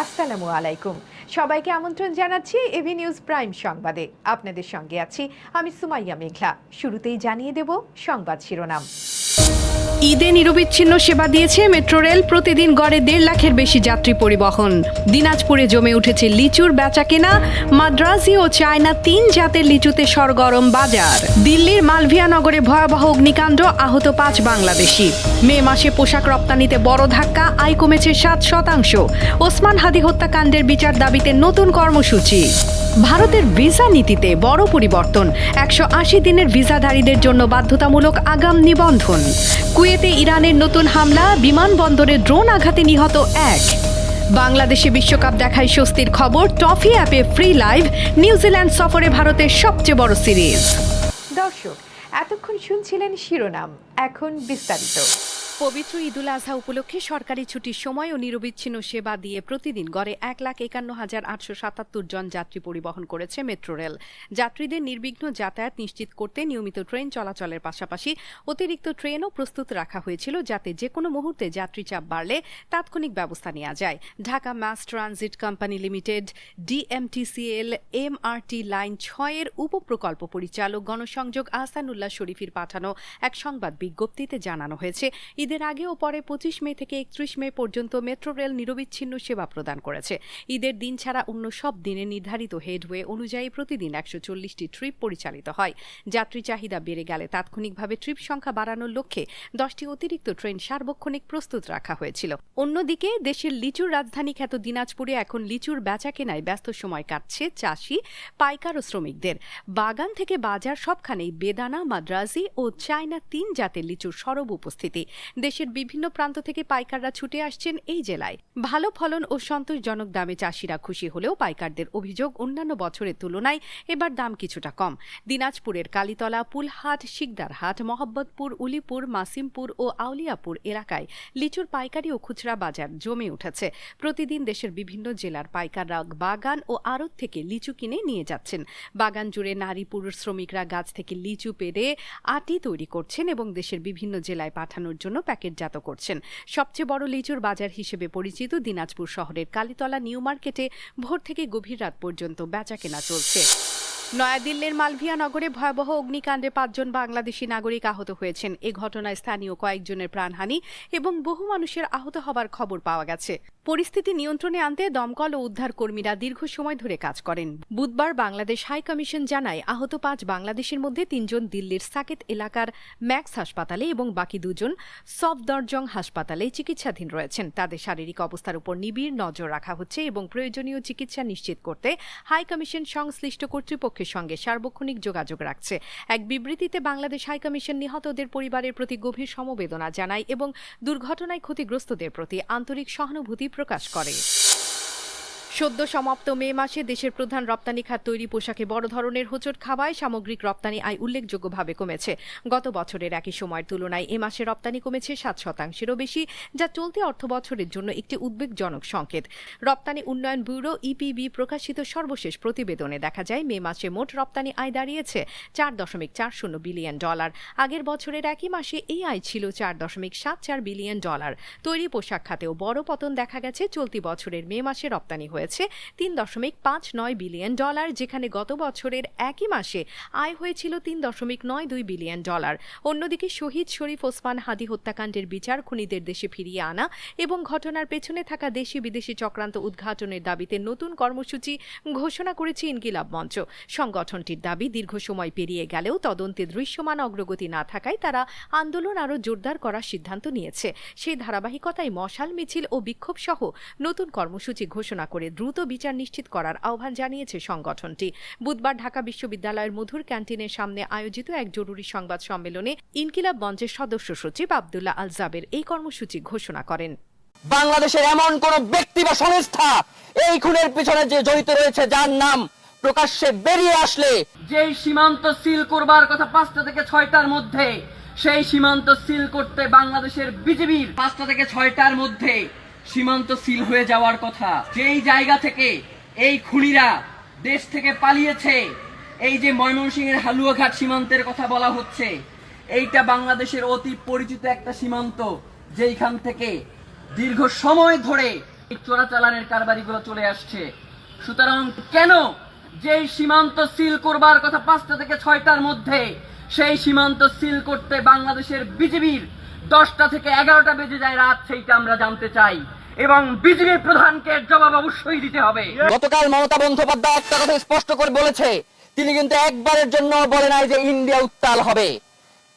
আসসালামু আলাইকুম। সবাইকে আমন্ত্রণ জানাচ্ছি এভি নিউজ প্রাইম সংবাদে। আপনাদের সঙ্গে আছি আমি সুমাইয়া মেঘলা। শুরুতেই জানিয়ে দেব সংবাদ শিরোনাম। ঈদে নিরবিচ্ছিন্ন সেবা দিয়েছে মেট্রো রেল। প্রতিদিন গড়ে 1.5 লাখের বেশি যাত্রী পরিবহন। দিনাজপুরে জমে উঠেছে লিচুর বেচাকেনা। মাদ্রাজি ও চায়না 3 জাতের লিচুতে সরগরম বাজার। দিল্লির মালভিয়া নগরে ভয়াবহ অগ্নিকাণ্ড, আহত 5 বাংলাদেশি। মে মাসে পোশাক রপ্তানিতে বড় ধাক্কা, আয় কমেছে 7%। ওসমান হাদি হত্যাকাণ্ডের বিচার দাবিতে নতুন কর্মসূচি। ভারতের ভিসা নীতিতে বড় পরিবর্তন। 180 দিনের ভিসাধারীদের জন্য বাধ্যতামূলক আগাম নিবন্ধন। কুয়েতে ইরানের নতুন হামলা, বিমানবন্দরে ড্রোন আঘাতে নিহত 1। বাংলাদেশে বিশ্বকাপ দেখায় স্বস্তির খবর। টফি অ্যাপে ফ্রি লাইভ। নিউজিল্যান্ড সফরে ভারতের সবচেয়ে বড় সিরিজ। দর্শক, এতক্ষণ শুনছিলেন শিরোনাম, এখন বিস্তারিত। পবিত্র ঈদুল আজহা উপলক্ষে সরকারি ছুটির সময় ও নিরবিচ্ছিন্ন সেবা দিয়ে প্রতিদিন গড়ে 1,51,877 জন যাত্রী পরিবহন করেছে মেট্রো রেল। যাত্রীদের নির্বিঘ্ন যাতায়াত নিশ্চিত করতে নিয়মিত ট্রেন চলাচলের পাশাপাশি অতিরিক্ত ট্রেনও প্রস্তুত রাখা হয়েছিল, যাতে যে কোনো মুহূর্তে যাত্রী চাপ বাড়লে তাৎক্ষণিক ব্যবস্থা নেওয়া যায়। Dhaka mass transit company limited DMTCL MRT line 6-এর উপপ্রকল্প পরিচালক গণসংযোগ আহসানুল্লাহ শরীফের পাঠানো এক সংবাদ বিজ্ঞপ্তিতে জানানো হয়েছে, ঈদের আগে ও পরে 25 মে থেকে 31 মে পর্যন্ত মেট্রো রেল নিরবিচ্ছিন্ন সেবা প্রদান করেছে। ঈদের দিন ছাড়া অন্য সব দিনে নির্ধারিত হেডওয়ে অনুযায়ী প্রতিদিন 140টি ট্রিপ পরিচালিত হয়। যাত্রী চাহিদা বেড়ে গেলে তাৎক্ষণিকভাবে ট্রিপ সংখ্যা বাড়ানোর লক্ষ্যে 10টি অতিরিক্ত ট্রেন সার্বক্ষণিক প্রস্তুত রাখা হয়েছিল। অন্যদিকে দেশের লিচুর রাজধানী খ্যাত দিনাজপুরে এখন লিচুর বেচাকেনায় ব্যস্ত সময় কাটছে চাষি, পাইকার ও শ্রমিকদের। বাগান থেকে বাজার সবখানেই বেদানা, মাদ্রাজি ও চায়না 3 জাতের লিচুর সরব উপস্থিতি। দেশের বিভিন্ন প্রান্ত থেকে পাইকাররা ছুটে আসছেন এই জেলায়। ভালো ফলন ও সন্তোষজনক দামে চাষিরা খুশি হলেও পাইকারদের অভিযোগ, অন্যান্য বছরের তুলনায় এবার দাম কিছুটা কম। দিনাজপুরের কালীতলা, পুলহাট, শিকদারহাট, মোহাম্মদপুর, উলিপুর, মাসিমপুর ও আউলিয়াপুর এলাকায় লিচুর পাইকারি ও খুচরা বাজার জমে উঠেছে। প্রতিদিন দেশের বিভিন্ন জেলার পাইকাররা বাগান ও আড়ত থেকে লিচু কিনে নিয়ে যাচ্ছেন। বাগান জুড়ে নারী পুরুষ শ্রমিকরা গাছ থেকে লিচু পেড়ে আটি তৈরি করছেন এবং দেশের বিভিন্ন জেলায় পাঠানোর জন্য প্যাকেটজাত করছেন। সবচেয়ে বড় লিচুর বাজার হিসেবে পরিচিত দিনাজপুর শহরের কালীতলা নিউ মার্কেটে ভোর থেকে গভীর রাত পর্যন্ত বেচাকেনা চলছে। নয়াদিল্লির মালভিয়া নগরে ভয়াবহ অগ্নিকাণ্ডে 5 জন বাংলাদেশি নাগরিক আহত হয়েছেন। এ ঘটনায় স্থানীয় কয়েকজনের প্রাণহানি এবং বহু মানুষের আহত হবার খবর পাওয়া গেছে। পরিস্থিতি নিয়ন্ত্রণে আনতে দমকল ও উদ্ধার কর্মীরা দীর্ঘ সময় ধরে কাজ করেন। বুধবার বাংলাদেশ হাই কমিশন জানায়, আহত 5 বাংলাদেশের মধ্যে 3 জন দিল্লির সাকেত এলাকার ম্যাক্স হাসপাতালে এবং বাকি 2 জন সফদরজং হাসপাতালে চিকিৎসাধীন রয়েছেন। তাদের শারীরিক অবস্থার উপর নিবিড় নজর রাখা হচ্ছে এবং প্রয়োজনীয় চিকিৎসা নিশ্চিত করতে হাই কমিশন সংশ্লিষ্ট কর্তৃপক্ষের সঙ্গে সার্বক্ষণিক যোগাযোগ রাখছে। এক বিবৃতিতে বাংলাদেশ হাই কমিশন নিহতদের পরিবারের প্রতি গভীর সমবেদনা জানায় এবং দুর্ঘটনায় ক্ষতিগ্রস্তদের প্রতি আন্তরিক সহানুভূতি প্রকাশ করে। সদ্য সমাপ্ত মে মাসে দেশের প্রধান রপ্তানি খাত তৈরি পোশাকে বড় ধরনের হোঁচট খাওয়ায় সামগ্রিক রপ্তানি আয় উল্লেখযোগ্যভাবে কমেছে। গত বছরের একই সময়ের তুলনায় এ মাসে রপ্তানি কমেছে 7%-এরও বেশি, যা চলতি অর্থবছরের জন্য একটি উদ্বেগজনক সংকেত। রপ্তানি উন্নয়ন ব্যুরো ইপিবি প্রকাশিত সর্বশেষ প্রতিবেদনে দেখা যায়, মে মাসে মোট রপ্তানি আয় দাঁড়িয়েছে $4.40 বিলিয়ন। আগের বছরের একই মাসে এই আয় ছিল $4.74 বিলিয়ন। তৈরি পোশাক খাতেও বড় পতন দেখা গেছে। চলতি বছরের মে মাসে রপ্তানি হয়েছে $3.59 বিলিয়ন, যেখানে গত বছরের একই মাসে আয় হয়েছিল $3.92 বিলিয়ন। অন্যদিকে শহীদ শরীফ ওসমান হাদি হত্যাকাণ্ডের বিচার, খুনিদের দেশে ফিরিয়ে আনা এবং ঘটনার পেছনে থাকা দেশি বিদেশি চক্রান্ত উদ্ঘাটনের দাবিতে নতুন কর্মসূচি ঘোষণা করেছে ইনকিলাব মঞ্চ। সংগঠনটির দাবি, দীর্ঘ সময় পেরিয়ে গেলেও তদন্তে দৃশ্যমান অগ্রগতি না থাকায় তারা আন্দোলন আরও জোরদার করার সিদ্ধান্ত নিয়েছে। সেই ধারাবাহিকতায় মশাল মিছিল ও বিক্ষোভ সহ নতুন কর্মসূচি ঘোষণা করে দ্রুত বিচার নিশ্চিত করার আহ্বান জানিয়েছে সংগঠনটি। বুধবার ঢাকা বিশ্ববিদ্যালয়ের মধুর ক্যান্টিনের সামনে আয়োজিত এক জরুরি সংবাদ সম্মেলনে ইনকিলাব মঞ্চের সদস্য সচিব আব্দুল্লাহ আল জাবের এই কর্মসূচি ঘোষণা করেন। বাংলাদেশের এমন কোন ব্যক্তি বা সংস্থা এই খুনের পিছনে যে জড়িত রয়েছে, যার নাম প্রকাশ্যে বেরিয়ে আসলে, যেই সীমান্ত সিল করবার কথা 5টা থেকে 6টার মধ্যে, সেই সীমান্ত সিল করতে বাংলাদেশের বিজিবির 5টা থেকে 6টার মধ্যে সীমান্ত সিল হয়ে যাওয়ার কথা। যেই জায়গা থেকে এই খুনিরা দেশ থেকে পালিয়েছে, এই যে ময়মনসিংহের হালুয়াঘাট সীমান্তের কথা বলা হচ্ছে, এইটা বাংলাদেশের অতি পরিচিত একটা সীমান্ত, যেইখান থেকে দীর্ঘ সময় ধরে এই চোরাচালানের কারবারিগুলো চলে আসছে। সুতরাং কেন যেই সীমান্ত সিল করবার কথা 5টা থেকে 6টার মধ্যে, সেই সীমান্ত সিল করতে বাংলাদেশের বিজিবির 10টা থেকে 11টা বেজে যায় রাত, সেইটা আমরা জানতে চাই এবং বিজিবি প্রধানকে জবাব অবশ্যই দিতে হবে। গতকাল মমতা বন্দ্যোপাধ্যায় একটা কথা স্পষ্ট করে বলেছে, তিনি কিন্তু একবারের জন্য বলে নাই যে ইন্ডিয়া উত্তাল হবে।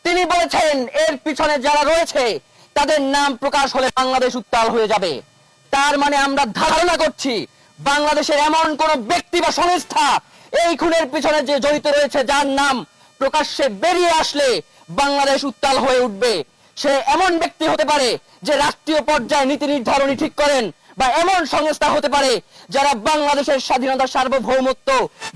তিনি বলেছেন এর পিছনে যারা রয়েছে তাদের নাম প্রকাশ হলে বাংলাদেশ উত্তাল হয়ে যাবে। তার মানে আমরা ধারণা করছি বাংলাদেশের এমন কোন ব্যক্তি বা সংস্থা এই খুনের পিছনে যে জড়িত রয়েছে, যার নাম প্রকাশ্যে বেরিয়ে আসলে বাংলাদেশ উত্তাল হয়ে উঠবে। সে এমন ব্যক্তি হতে পারে যে রাষ্ট্রীয় পর্যায়ে নীতি নির্ধারণী ঠিক করেন, বা এমন সংস্থা হতে পারে যারা বাংলাদেশের স্বাধীনতা সার্বভৌমত্ব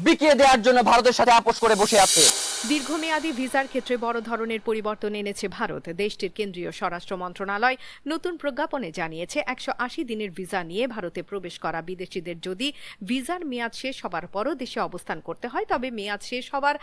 বিকিয়ে দেওয়ার জন্য ভারতের সাথে আপোষ করে বসে আছে। দীর্ঘমেয়াদী ভিসার ক্ষেত্রে বড় ধরনের পরিবর্তন এনেছে ভারত। দেশটির কেন্দ্রীয় স্বরাষ্ট্র মন্ত্রণালয় নতুন প্রজ্ঞাপনে জানিয়েছে 180 দিনের ভিসা নিয়ে ভারতে প্রবেশ করা বিদেশিদের যদি ভিসার মেয়াদ শেষ হবার পরও দেশে অবস্থান করতে হয়, তবে মেয়াদ শেষ হবার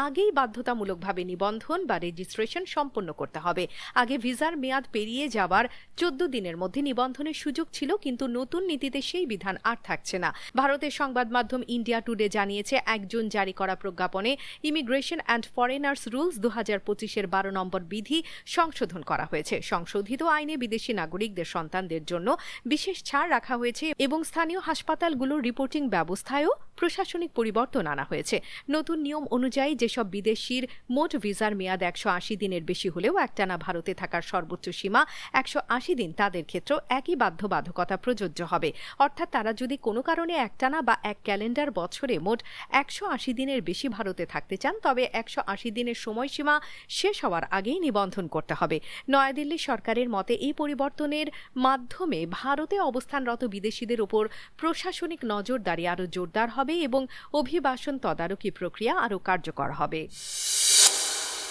আগেই বাধ্যতামূলকভাবে নিবন্ধন বা রেজিস্ট্রেশন সম্পন্ন করতে হবে। আগে ভিসার মেয়াদ পেরিয়ে যাবার 14 দিনের মধ্যে নিবন্ধনের সুযোগ ছিল, কিন্তু নতুন নীতিতে সেই বিধান আর থাকছে না। ভারতের সংবাদ মাধ্যম ইন্ডিয়া টুডে জানিয়েছে, 1 জুন জারি করা প্রজ্ঞাপনে ইমিগ্রেশন অ্যান্ড ফরেনার্স রুলস 2025-এর 12 নম্বর বিধি সংশোধন করা হয়েছে। সংশোধিত আইনে বিদেশি নাগরিকদের সন্তানদের জন্য বিশেষ ছাড় রাখা হয়েছে এবং স্থানীয় হাসপাতালগুলোর রিপোর্টিং ব্যবস্থায়ও প্রশাসনিক পরিবর্তন আনা হয়েছে। নতুন নিয়ম অনুযায়ী যেসব বিদেশির মোট ভিসার মেয়াদ 180 দিনের বেশি হলেও একটানা ভারতে থাকার সর্বোচ্চ সীমা 180 দিন, তাদের ক্ষেত্রেও একই বাধ্যবাধকতা প্রযোজ্য হবে। অর্থাৎ তারা যদি কোনো কারণে একটানা বা এক ক্যালেন্ডার বছরে মোট 180 দিনের বেশি ভারতে থাকতে চান, তবে 180 দিনের সময়সীমা শেষ হওয়ার আগেই নিবন্ধন করতে হবে। নয়াদিল্লি সরকারের মতে এই পরিবর্তনের মাধ্যমে ভারতে অবস্থানরত বিদেশিদের উপর প্রশাসনিক নজরদারি আরও জোরদার হবে এবং অভিবাসন তদারকি প্রক্রিয়া আরও কার্যকর হবে।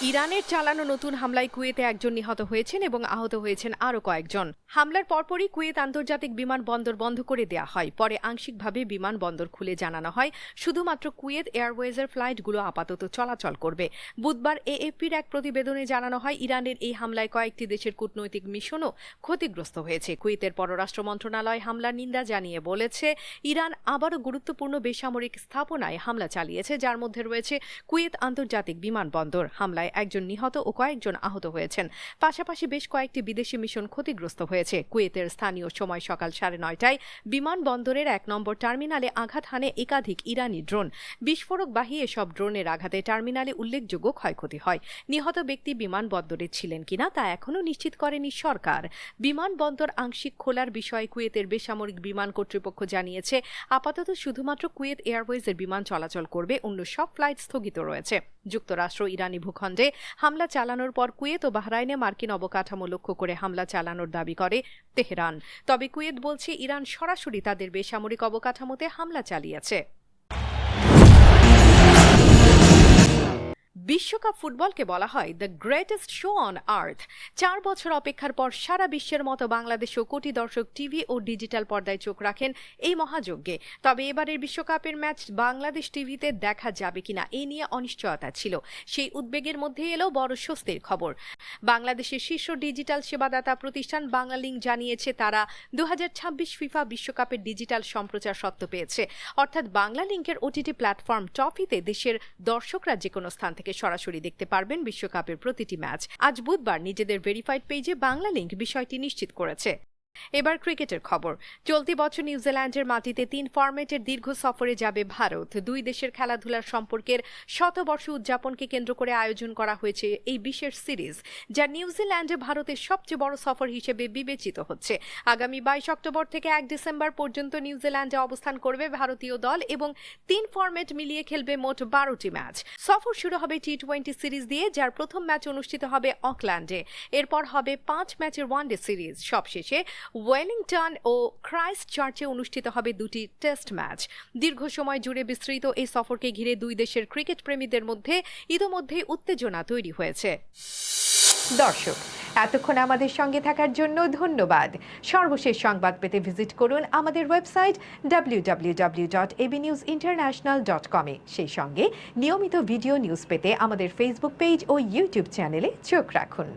ইরানের চালানো নতুন হামলায় কুয়েতে একজন নিহত হয়েছেন এবং আহত হয়েছেন আরও কয়েকজন। হামলার পরপরই কুয়েত আন্তর্জাতিক বিমানবন্দর বন্ধ করে দেওয়া হয়। পরে আংশিকভাবে বিমানবন্দর খুলে জানানো হয় শুধুমাত্র কুয়েত এয়ারওয়েজের ফ্লাইটগুলো আপাতত চলাচল করবে। বুধবার এএফপির এক প্রতিবেদনে জানানো হয়, ইরানের এই হামলায় কয়েকটি দেশের কূটনৈতিক মিশনও ক্ষতিগ্রস্ত হয়েছে। কুয়েতের পররাষ্ট্র মন্ত্রণালয় হামলার নিন্দা জানিয়ে বলেছে, ইরান আবারও গুরুত্বপূর্ণ বেসামরিক স্থাপনায় হামলা চালিয়েছে, যার মধ্যে রয়েছে কুয়েত আন্তর্জাতিক বিমানবন্দর। হামলায় একজন নিহত ও কয়েকজন আহত হয়েছেন। পাশাপাশি বেশ কয়েকটি বিদেশি মিশন ক্ষতিগ্রস্ত হয়েছে। কুয়েতের স্থানীয় সময় সকাল 9:30টায় বিমানবন্দরের 1 নম্বর টার্মিনালে আঘাত হানে একাধিক ইরানি ড্রোন। বিস্ফোরকবাহী এসব ড্রোনের আঘাতে টার্মিনালে উল্লেখযোগ্য ক্ষয়ক্ষতি হয়। নিহত ব্যক্তি বিমানবন্দরে ছিলেন কিনা তা এখনও নিশ্চিত করেনি সরকার। বিমানবন্দর আংশিক খোলার বিষয়ে কুয়েতের বেসামরিক বিমান কর্তৃপক্ষ জানিয়েছে, আপাতত শুধুমাত্র কুয়েত এয়ারওয়েজের বিমান চলাচল করবে, অন্য সব ফ্লাইট স্থগিত রয়েছে। যুক্তরাষ্ট্র ইরানি ভূখণ্ডে হামলা চালানোর পর কুয়েত ও বাহরাইনে মার্কিন অবকাঠামো লক্ষ্য করে হামলা চালানোর দাবি করে তেহরান। তবে কুয়েত বলছে, ইরান সরাসরি তাদের বেসামরিক অবকাঠামোতে হামলা চালিয়েছে। বিশ্বকাপ ফুটবলকে বলা হয় the greatest show on earth. 4 বছর অপেক্ষার পর সারা বিশ্বের মতো বাংলাদেশেও কোটি দর্শক টিভি ও ডিজিটাল পর্দায় চোখ রাখেন এই মহাযজ্ঞে। তবে এবারের বিশ্বকাপের ম্যাচ বাংলাদেশ টিভিতে দেখা যাবে কিনা এ নিয়ে অনিশ্চয়তা ছিল। সেই উদ্বেগের মধ্যে এলো বড় স্বস্তির খবর। বাংলাদেশের শীর্ষ ডিজিটাল সেবাদাতা প্রতিষ্ঠান বাংলালিংক জানিয়েছে, তারা 2026 ফিফা বিশ্বকাপের ডিজিটাল সম্প্রচার সত্ত্ব পেয়েছে। অর্থাৎ বাংলালিংকের ওটিটি প্ল্যাটফর্ম টফিতে দেশের দর্শকরা যে কোনো স্থান থেকে সরাসরি দেখতে পারবেন বিশ্বকাপের প্রতিটি ম্যাচ। আজ বুধবার নিজেদের ভেরিফাইড পেজে বাংলালিংক বিষয়টি নিশ্চিত করেছে। এবার ক্রিকেটের খবর। চলতি বছর নিউজিল্যান্ডের মাটিতে 3 ফরম্যাটের দীর্ঘ সফরে যাবে ভারত। দুই দেশের খেলাধুলার সম্পর্কের শতবর্ষ উদযাপনকে কেন্দ্র করে আয়োজন করা হয়েছে এই বিশেষ সিরিজ, যা নিউজিল্যান্ডে ভারতের সবচেয়ে বড় সফর হিসেবে বিবেচিত হচ্ছে। আগামী 22 অক্টোবর থেকে 1 ডিসেম্বর পর্যন্ত নিউজিল্যান্ডে অবস্থান করবে ভারতীয় দল এবং 3 ফরম্যাট মিলিয়ে খেলবে মোট 12টি ম্যাচ। সফর শুরু হবে টি20 সিরিজ দিয়ে, যার প্রথম ম্যাচ অনুষ্ঠিত হবে অকল্যান্ডে। এরপর হবে 5 ম্যাচের ওয়ানডে সিরিজ। সবশেষে ওয়েলিংটন ও ক্রাইস্ট চার্চে অনুষ্ঠিত হবে 2টি টেস্ট ম্যাচ। দীর্ঘ সময় জুড়ে বিস্তৃত এই সফরকে ঘিরে দুই দেশের ক্রিকেট প্রেমীদের মধ্যে ইতোমধ্যে উত্তেজনা তৈরি হয়েছে। দর্শক, এতক্ষণ আমাদের সঙ্গে থাকার জন্য ধন্যবাদ। সর্বশেষ সংবাদ পেতে ভিজিট করুন আমাদের ওয়েবসাইট www.abnewsinternational.com এ। সেই সঙ্গে নিয়মিত ভিডিও নিউজ পেতে আমাদের ফেসবুক পেজ ও ইউটিউব চ্যানেলে চোখ রাখুন।